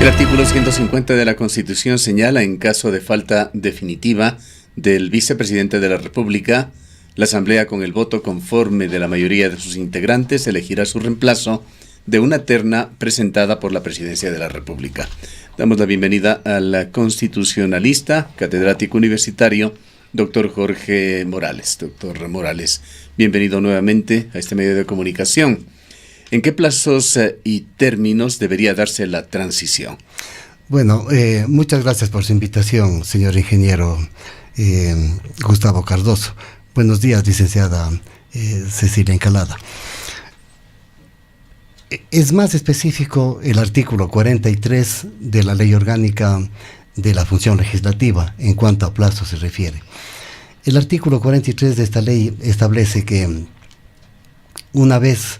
El artículo 150 de la Constitución señala, en caso de falta definitiva del vicepresidente de la República, la Asamblea, con el voto conforme de la mayoría de sus integrantes, elegirá su reemplazo de una terna presentada por la Presidencia de la República. Damos la bienvenida al constitucionalista, catedrático universitario, doctor Jorge Morales. Doctor Morales, bienvenido nuevamente a este medio de comunicación. ¿En qué plazos y términos debería darse la transición? Bueno, muchas gracias por su invitación, señor ingeniero Gustavo Cardoso. Buenos días, licenciada Cecilia Encalada. Es más específico el artículo 43 de la Ley Orgánica de la Función Legislativa en cuanto a plazo se refiere. El artículo 43 de esta ley establece que una vez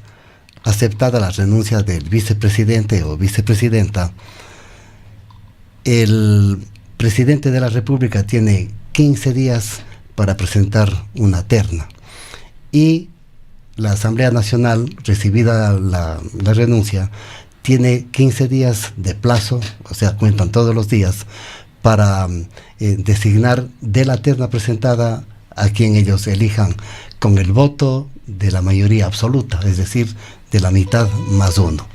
aceptada la renuncia del vicepresidente o vicepresidenta, el presidente de la República tiene 15 días para presentar una terna y la Asamblea Nacional, recibida la renuncia, tiene 15 días de plazo, o sea, cuentan todos los días, para designar de la terna presentada a quien ellos elijan con el voto de la mayoría absoluta, es decir, de la mitad más uno.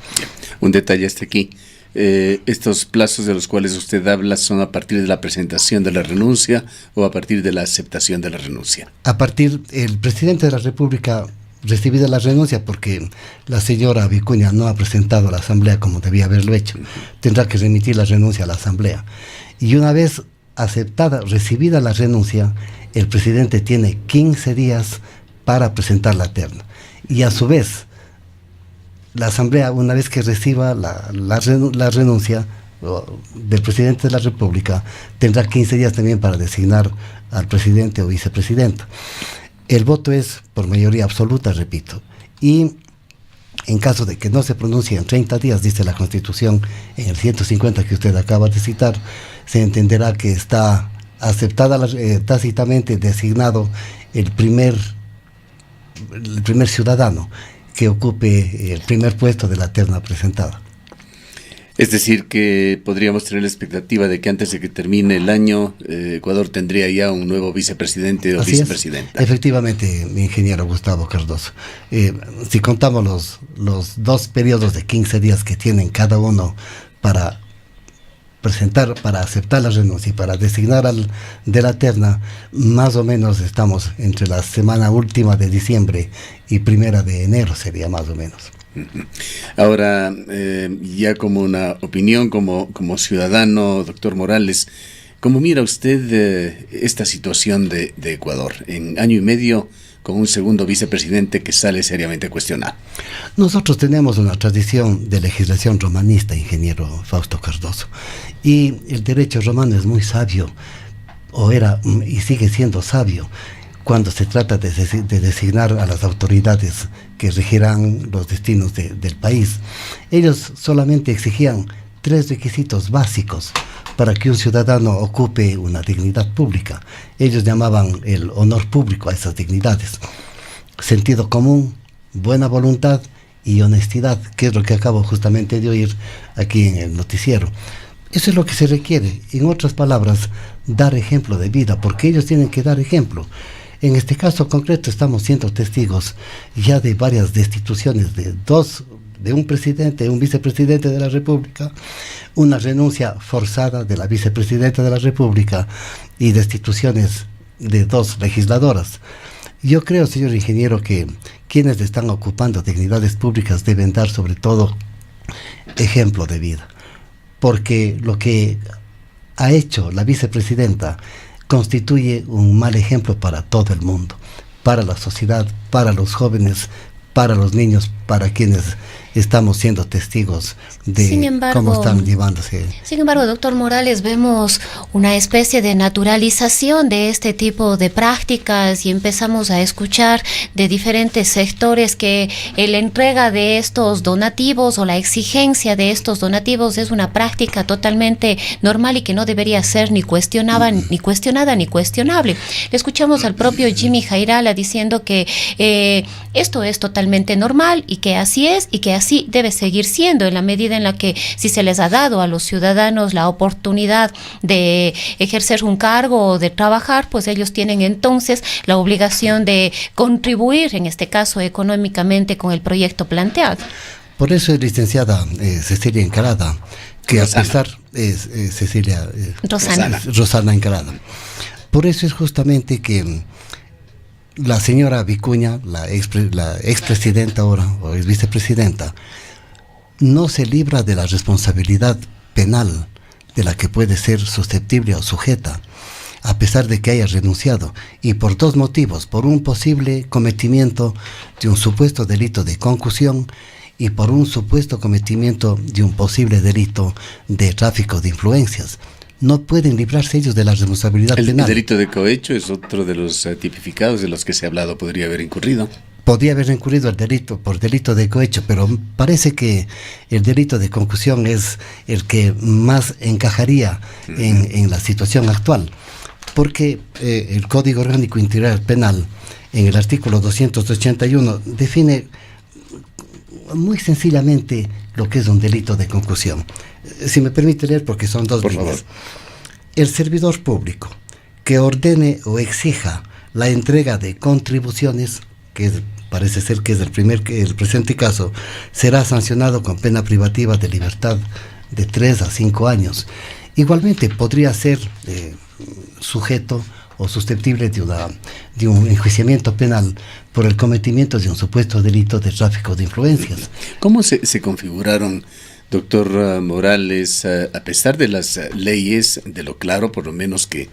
Un detalle hasta aquí. ¿Estos plazos de los cuales usted habla son a partir de la presentación de la renuncia o a partir de la aceptación de la renuncia? A partir, el presidente de la República, recibida la renuncia, porque la señora Vicuña no ha presentado a la Asamblea como debía haberlo hecho, tendrá que remitir la renuncia a la Asamblea. Y una vez aceptada, recibida la renuncia, el presidente tiene 15 días para presentar la terna. Y a su vez, la Asamblea, una vez que reciba la renuncia del presidente de la República, tendrá 15 días también para designar al presidente o vicepresidenta. El voto es por mayoría absoluta, repito, y en caso de que no se pronuncie en 30 días, dice la Constitución, en el 150 que usted acaba de citar, se entenderá que está aceptada tácitamente designado el primer ciudadano que ocupe el primer puesto de la terna presentada. Es decir, que podríamos tener la expectativa de que antes de que termine el año, Ecuador tendría ya un nuevo vicepresidente o vicepresidenta. Efectivamente, mi ingeniero Gustavo Cardoso. Si contamos los dos periodos de 15 días que tienen cada uno para presentar, para aceptar la renuncia y para designar de la terna, más o menos estamos entre la semana última de diciembre y primera de enero, sería más o menos. Ahora, ya como una opinión, como ciudadano, doctor Morales, ¿cómo mira usted esta situación de Ecuador en año y medio con un segundo vicepresidente que sale seriamente cuestionado? Nosotros tenemos una tradición de legislación romanista, ingeniero Fausto Cardoso, y el derecho romano es muy sabio, o era y sigue siendo sabio, cuando se trata de designar a las autoridades que regirán los destinos del país. Ellos solamente exigían 3 requisitos básicos para que un ciudadano ocupe una dignidad pública. Ellos llamaban el honor público a esas dignidades: sentido común, buena voluntad y honestidad, que es lo que acabo justamente de oír aquí en el noticiero. Eso es lo que se requiere. En otras palabras, dar ejemplo de vida, porque ellos tienen que dar ejemplo. En este caso concreto estamos siendo testigos ya de varias destituciones de un presidente, un vicepresidente de la República, una renuncia forzada de la vicepresidenta de la República y destituciones de 2 legisladoras. Yo creo, señor ingeniero, que quienes están ocupando dignidades públicas deben dar sobre todo ejemplo de vida, porque lo que ha hecho la vicepresidenta constituye un mal ejemplo para todo el mundo, para la sociedad, para los jóvenes, para los niños, para quienes estamos siendo testigos de cómo están llevándose. Sin embargo, doctor Morales, vemos una especie de naturalización de este tipo de prácticas y empezamos a escuchar de diferentes sectores que la entrega de estos donativos o la exigencia de estos donativos es una práctica totalmente normal y que no debería ser ni cuestionada ni cuestionable. Le escuchamos al propio Jimmy Jairala diciendo que esto es totalmente normal y que así es y que así debe seguir siendo, en la medida en la que si se les ha dado a los ciudadanos la oportunidad de ejercer un cargo o de trabajar, pues ellos tienen entonces la obligación de contribuir, en este caso económicamente, con el proyecto planteado. Por eso es licenciada Cecilia Encalada, que Rosana. a pesar Cecilia Rosana Encalada. Por eso es justamente que la señora Vicuña, la expresidenta ahora, o ex vicepresidenta, no se libra de la responsabilidad penal de la que puede ser susceptible o sujeta, a pesar de que haya renunciado, y por dos motivos: por un posible cometimiento de un supuesto delito de concusión y por un supuesto cometimiento de un posible delito de tráfico de influencias. No pueden librarse ellos de la responsabilidad penal. El delito de cohecho es otro de los tipificados de los que se ha hablado, podría haber incurrido. Podría haber incurrido el delito por delito de cohecho, pero parece que el delito de concusión es el que más encajaría en la situación actual, porque el Código Orgánico Integral Penal, en el artículo 281, define muy sencillamente lo que es un delito de concusión. Si me permite leer, porque son dos Por líneas. favor. El servidor público que ordene o exija la entrega de contribuciones, parece ser que es el presente caso, será sancionado con pena privativa de libertad de 3 a 5 años. Igualmente podría ser sujeto o susceptible de un enjuiciamiento penal por el cometimiento de un supuesto delito de tráfico de influencias. ¿Cómo se configuraron, doctor Morales, a pesar de las leyes, de lo claro, por lo menos que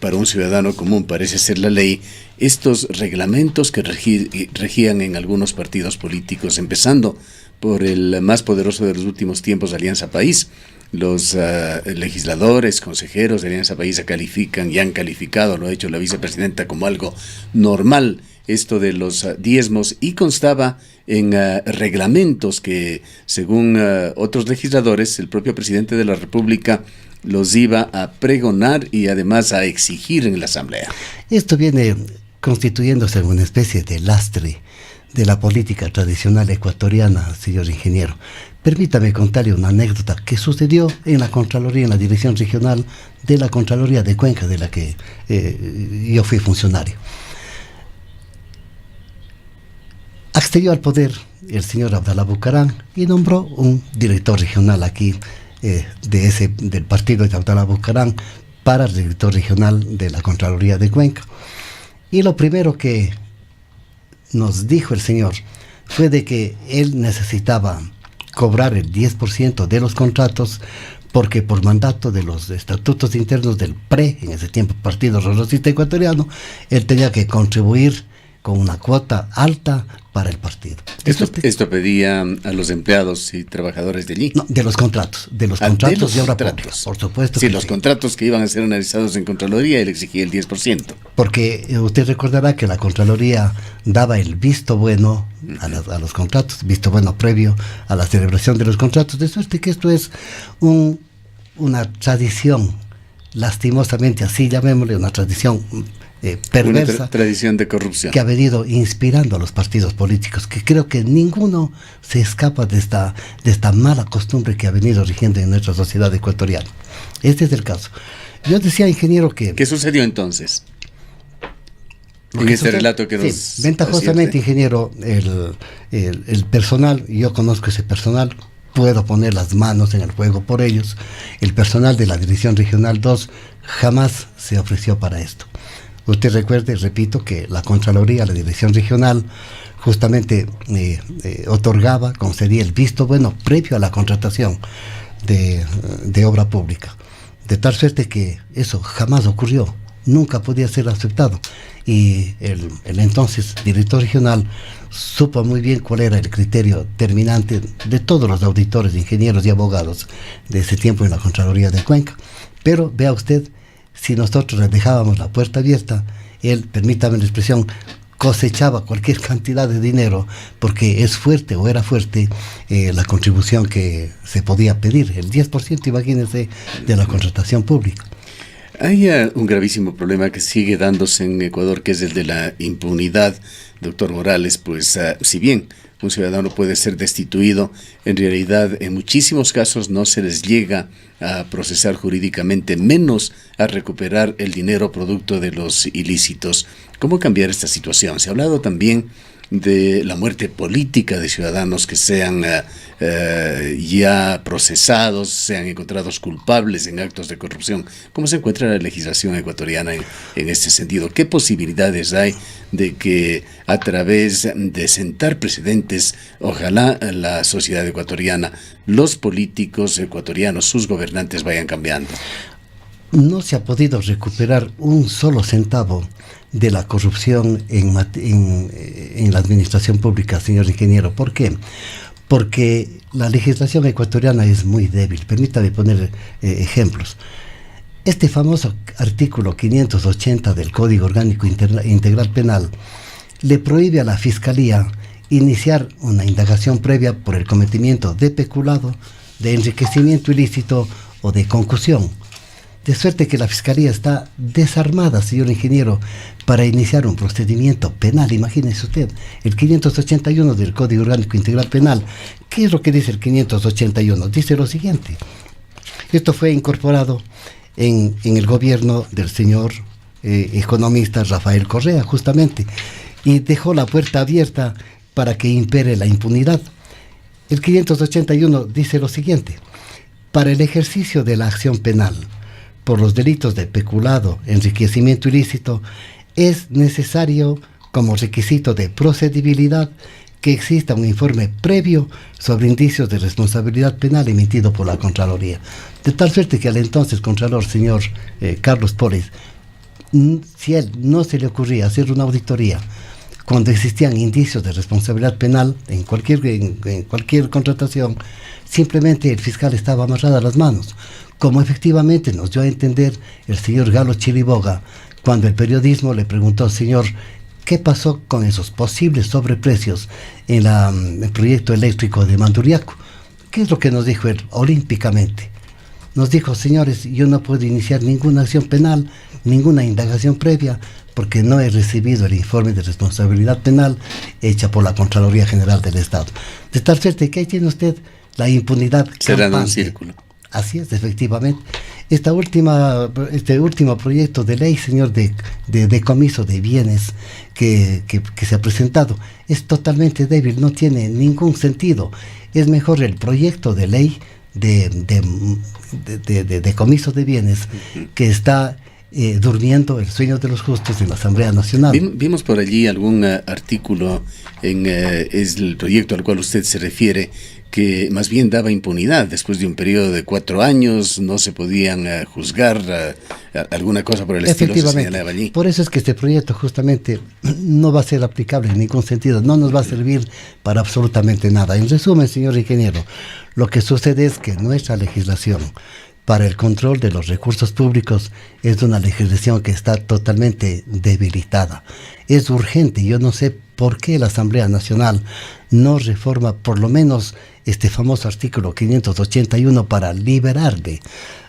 para un ciudadano común parece ser la ley, estos reglamentos que regían en algunos partidos políticos, empezando por el más poderoso de los últimos tiempos, Alianza País? Los legisladores, consejeros de Alianza País califican y han calificado, lo ha hecho la vicepresidenta, como algo normal esto de los diezmos, y constaba en reglamentos que, según otros legisladores, el propio presidente de la República los iba a pregonar y además a exigir en la Asamblea. Esto viene constituyéndose en una especie de lastre de la política tradicional ecuatoriana, señor ingeniero. Permítame contarle una anécdota que sucedió en la Contraloría, en la Dirección Regional de la Contraloría de Cuenca, de la que yo fui funcionario. Accedió al poder el señor Abdalá Bucarán y nombró un director regional aquí del partido de Abdalá Bucarán para el director regional de la Contraloría de Cuenca. Y lo primero que nos dijo el señor fue de que él necesitaba cobrar el 10% de los contratos, porque por mandato de los estatutos internos del PRE, en ese tiempo Partido Rosista Ecuatoriano, él tenía que contribuir con una cuota alta para el partido. Esto pedía a los empleados y trabajadores de allí. No, de los contratos de obra pública, por supuesto. Sí, los contratos que iban a ser analizados en Contraloría, él exigía el 10%. Porque usted recordará que la Contraloría daba el visto bueno a los contratos, visto bueno previo a la celebración de los contratos, de suerte que esto es una tradición, lastimosamente así llamémosle, una tradición perversa, una tradición de corrupción que ha venido inspirando a los partidos políticos, que creo que ninguno se escapa de esta mala costumbre que ha venido rigiendo en nuestra sociedad ecuatoriana. Este es el caso. Yo decía, ingeniero, que... ¿Qué sucedió entonces? En este relato que nos... Sí, ventajosamente, ingeniero, el personal, yo conozco ese personal, puedo poner las manos en el fuego por ellos. El personal de la Dirección Regional 2 jamás se ofreció para esto. Usted recuerde, repito, que la Contraloría, la Dirección Regional, justamente otorgaba, concedía el visto bueno previo a la contratación de obra pública. De tal suerte que eso jamás ocurrió, nunca podía ser aceptado. Y el entonces director regional supo muy bien cuál era el criterio terminante de todos los auditores, ingenieros y abogados de ese tiempo en la Contraloría de Cuenca. Pero vea usted, si nosotros le dejábamos la puerta abierta, él, permítame la expresión, cosechaba cualquier cantidad de dinero, porque es fuerte o era fuerte la contribución que se podía pedir, el 10%, imagínense, de la contratación pública. Hay un gravísimo problema que sigue dándose en Ecuador, que es el de la impunidad, doctor Morales. Pues si bien un ciudadano puede ser destituido. En realidad, en muchísimos casos no se les llega a procesar jurídicamente, menos a recuperar el dinero producto de los ilícitos. ¿Cómo cambiar esta situación? Se ha hablado también de la muerte política de ciudadanos que sean ya procesados, sean encontrados culpables en actos de corrupción. ¿Cómo se encuentra la legislación ecuatoriana en este sentido? ¿Qué posibilidades hay de que a través de sentar precedentes, ojalá la sociedad ecuatoriana, los políticos ecuatorianos, sus gobernantes vayan cambiando? No se ha podido recuperar un solo centavo de la corrupción en la administración pública, señor ingeniero. ¿Por qué? Porque la legislación ecuatoriana es muy débil. Permítame poner ejemplos. Este famoso artículo 580 del Código Orgánico Integral Penal le prohíbe a la Fiscalía iniciar una indagación previa por el cometimiento de peculado, de enriquecimiento ilícito o de concusión. De suerte que la Fiscalía está desarmada, señor ingeniero, para iniciar un procedimiento penal. Imagínese usted, el 581 del Código Orgánico Integral Penal. ¿Qué es lo que dice el 581? Dice lo siguiente. Esto fue incorporado en el gobierno del señor economista Rafael Correa, justamente, y dejó la puerta abierta para que impere la impunidad. El 581 dice lo siguiente. Para el ejercicio de la acción penal por los delitos de peculado, enriquecimiento ilícito, es necesario, como requisito de procedibilidad, que exista un informe previo sobre indicios de responsabilidad penal emitido por la Contraloría. De tal suerte que al entonces Contralor, señor Carlos Polis, si él no se le ocurría hacer una auditoría cuando existían indicios de responsabilidad penal en cualquier contratación, simplemente el fiscal estaba amarrado a las manos, como efectivamente nos dio a entender el señor Galo Chiriboga cuando el periodismo le preguntó, señor, ¿qué pasó con esos posibles sobreprecios en el proyecto eléctrico de Manduriaco? ¿Qué es lo que nos dijo él olímpicamente? Nos dijo, señores, yo no puedo iniciar ninguna acción penal, ninguna indagación previa, porque no he recibido el informe de responsabilidad penal hecha por la Contraloría General del Estado. De tal suerte que ahí tiene usted la impunidad campante. Será un círculo. Así es, efectivamente. Este último proyecto de ley, señor, de decomiso de bienes que se ha presentado, es totalmente débil, no tiene ningún sentido. Es mejor el proyecto de ley de decomiso de bienes que está durmiendo el sueño de los justos en la Asamblea Nacional. Vimos por allí algún artículo es el proyecto al cual usted se refiere, que más bien daba impunidad. Después de un periodo de 4 años no se podían juzgar alguna cosa por el estilo, se señalaba allí. Por eso es que este proyecto justamente no va a ser aplicable en ningún sentido, no nos va a servir para absolutamente nada. En resumen, señor ingeniero, lo que sucede es que nuestra legislación para el control de los recursos públicos es una legislación que está totalmente debilitada. Es urgente, yo no sé por qué la Asamblea Nacional no reforma por lo menos este famoso artículo 581 para liberarle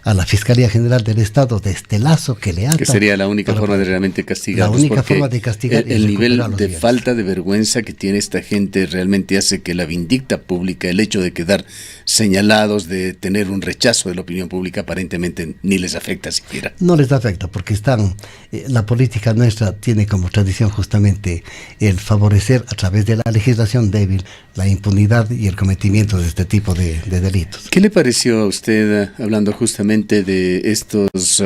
a la Fiscalía General del Estado de este lazo que le ata. Que sería la única forma de realmente castigarlos. La única forma de castigar. El nivel de falta de vergüenza que tiene esta gente realmente hace que la vindicta pública, el hecho de quedar señalados, de tener un rechazo de la opinión pública, aparentemente ni les afecta siquiera. No les afecta porque la política nuestra tiene como tradición justamente el favorecer a través de la legislación débil la impunidad y el cometimiento de este tipo de delitos. ¿Qué le pareció a usted, hablando justamente de estos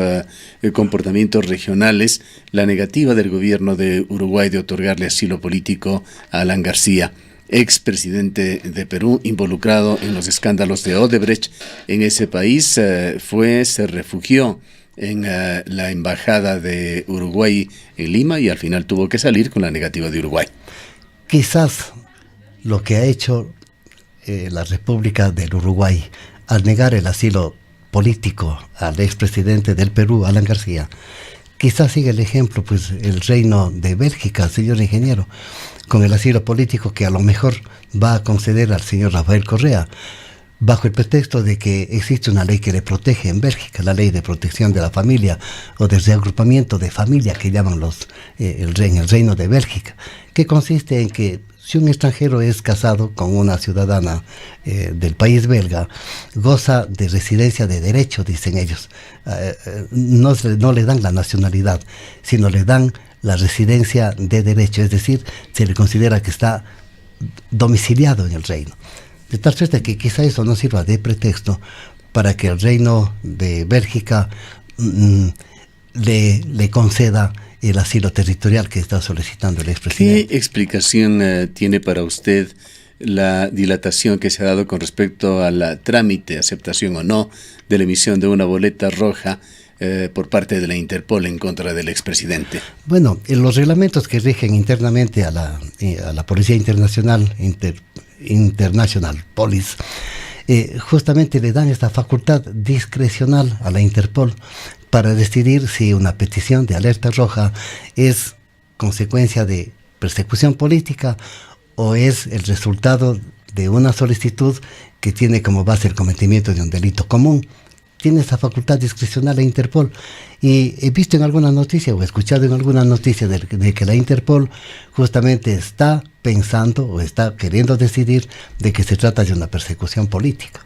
comportamientos regionales, la negativa del gobierno de Uruguay de otorgarle asilo político a Alan García, expresidente de Perú, involucrado en los escándalos de Odebrecht en ese país? Se refugió en la embajada de Uruguay en Lima y al final tuvo que salir con la negativa de Uruguay. Quizás lo que ha hecho la República del Uruguay al negar el asilo político al expresidente del Perú, Alan García, quizás sigue el ejemplo, pues, el reino de Bélgica, señor ingeniero, con el asilo político que a lo mejor va a conceder al señor Rafael Correa, bajo el pretexto de que existe una ley que le protege en Bélgica, la ley de protección de la familia o de reagrupamiento de familia que llaman el reino de Bélgica, que consiste en que Si un extranjero es casado con una ciudadana del país belga, goza de residencia de derecho, dicen ellos. No le dan la nacionalidad, sino le dan la residencia de derecho, es decir, se le considera que está domiciliado en el reino. De tal suerte que quizá eso no sirva de pretexto para que el reino de Bélgica le conceda el asilo territorial que está solicitando el expresidente. ¿Qué explicación tiene para usted la dilatación que se ha dado con respecto al trámite, aceptación o no, de la emisión de una boleta roja por parte de la Interpol en contra del expresidente? Bueno, en los reglamentos que rigen internamente a la Policía Internacional, International Police, justamente le dan esta facultad discrecional a la Interpol para decidir si una petición de alerta roja es consecuencia de persecución política o es el resultado de una solicitud que tiene como base el cometimiento de un delito común. Tiene esa facultad discrecional la Interpol, y he visto en alguna noticia o he escuchado en alguna noticia de que la Interpol justamente está pensando o está queriendo decidir de que se trata de una persecución política.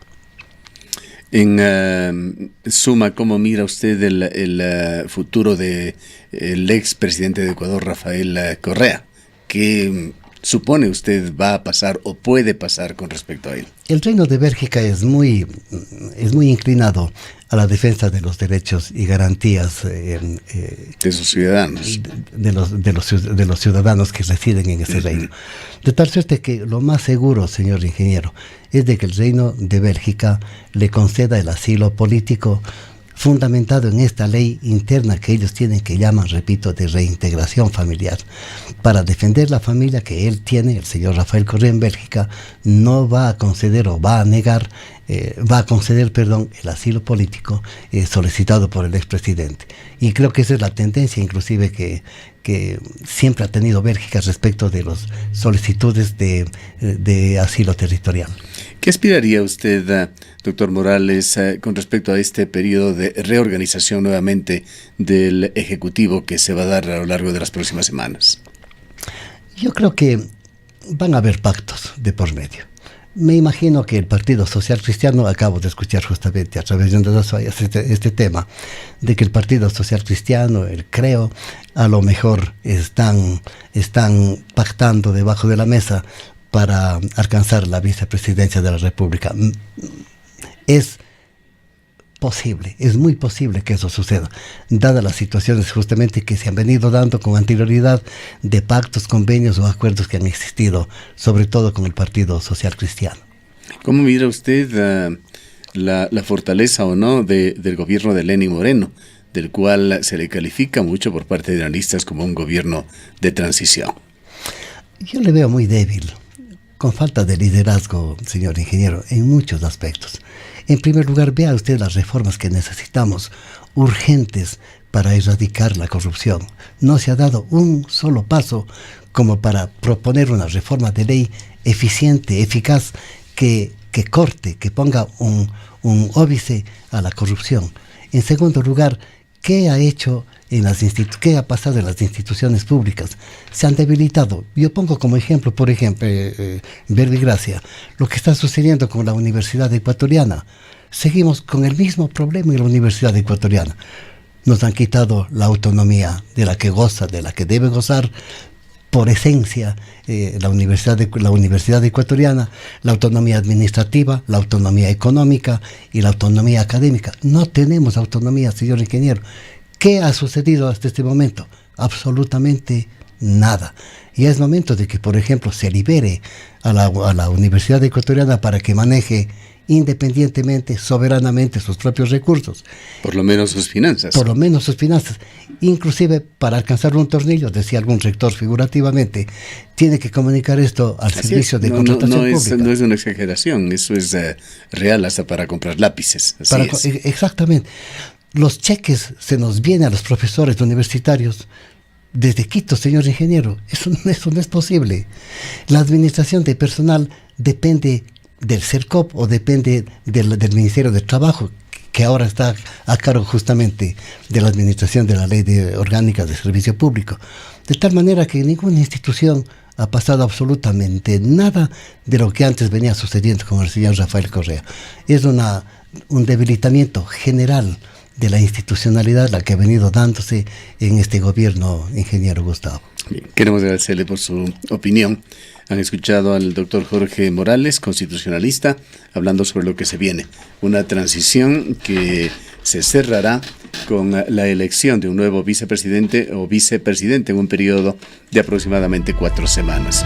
En suma, ¿cómo mira usted el futuro del expresidente de Ecuador, Rafael Correa? ¿Qué supone usted va a pasar o puede pasar con respecto a él? El Reino de Bélgica es muy inclinado a la defensa de los derechos y garantías de sus ciudadanos, de los ciudadanos que residen en ese reino. De tal suerte que lo más seguro, señor ingeniero, es de que el Reino de Bélgica le conceda el asilo político fundamentado en esta ley interna que ellos tienen, que llaman, repito, de reintegración familiar. Para defender la familia que él tiene, el señor Rafael Correa en Bélgica, no va a conceder o va a conceder el asilo político solicitado por el expresidente. Y creo que esa es la tendencia, inclusive, que siempre ha tenido Bélgica respecto de las solicitudes de asilo territorial. ¿Qué aspiraría usted, doctor Morales, con respecto a este periodo de reorganización nuevamente del Ejecutivo que se va a dar a lo largo de las próximas semanas? Yo creo que van a haber pactos de por medio. Me imagino que el Partido Social Cristiano, acabo de escuchar justamente a través de Onda Soya este tema, de que el Partido Social Cristiano, el Creo, a lo mejor están pactando debajo de la mesa para alcanzar la vicepresidencia de la República. Es posible, es muy posible que eso suceda, dadas las situaciones justamente que se han venido dando con anterioridad de pactos, convenios o acuerdos que han existido, sobre todo con el Partido Social Cristiano. ¿Cómo mira usted la fortaleza o no del gobierno de Lenín Moreno, del cual se le califica mucho por parte de analistas como un gobierno de transición? Yo le veo muy débil, con falta de liderazgo, señor ingeniero, en muchos aspectos. En primer lugar, vea usted las reformas que necesitamos, urgentes, para erradicar la corrupción. No se ha dado un solo paso como para proponer una reforma de ley eficiente, eficaz, que corte, que ponga un óbice a la corrupción. En segundo lugar, ¿qué ha pasado en las instituciones públicas? Se han debilitado. Yo pongo como ejemplo, por ejemplo, Verbigracia, lo que está sucediendo con la Universidad Ecuatoriana. Seguimos con el mismo problema en la Universidad Ecuatoriana. Nos han quitado la autonomía de la que goza, de la que debe gozar por esencia la Universidad Ecuatoriana, la autonomía administrativa, la autonomía económica y la autonomía académica. No tenemos autonomía, señor ingeniero. ¿Qué ha sucedido hasta este momento? Absolutamente nada. Y es momento de que, por ejemplo, se libere a la Universidad Ecuatoriana para que maneje independientemente, soberanamente sus propios recursos. Por lo menos sus finanzas. Por lo menos sus finanzas. Inclusive, para alcanzar un tornillo, decía algún rector figurativamente, tiene que comunicar esto al servicio de contratación pública. No es una exageración, eso es real hasta para comprar lápices. Exactamente. Los cheques se nos vienen a los profesores universitarios desde Quito, señor ingeniero. Eso no es posible. La administración de personal depende del CERCOP o depende del Ministerio de Trabajo, que ahora está a cargo justamente de la administración de la Ley Orgánica de Servicio Público. De tal manera que ninguna institución ha pasado absolutamente nada de lo que antes venía sucediendo con el señor Rafael Correa. Es un debilitamiento general de la institucionalidad la que ha venido dándose en este gobierno, ingeniero Gustavo. Bien, queremos agradecerle por su opinión. Han escuchado al doctor Jorge Morales, constitucionalista, hablando sobre lo que se viene. Una transición que se cerrará con la elección de un nuevo vicepresidente o vicepresidente en un periodo de aproximadamente 4 semanas.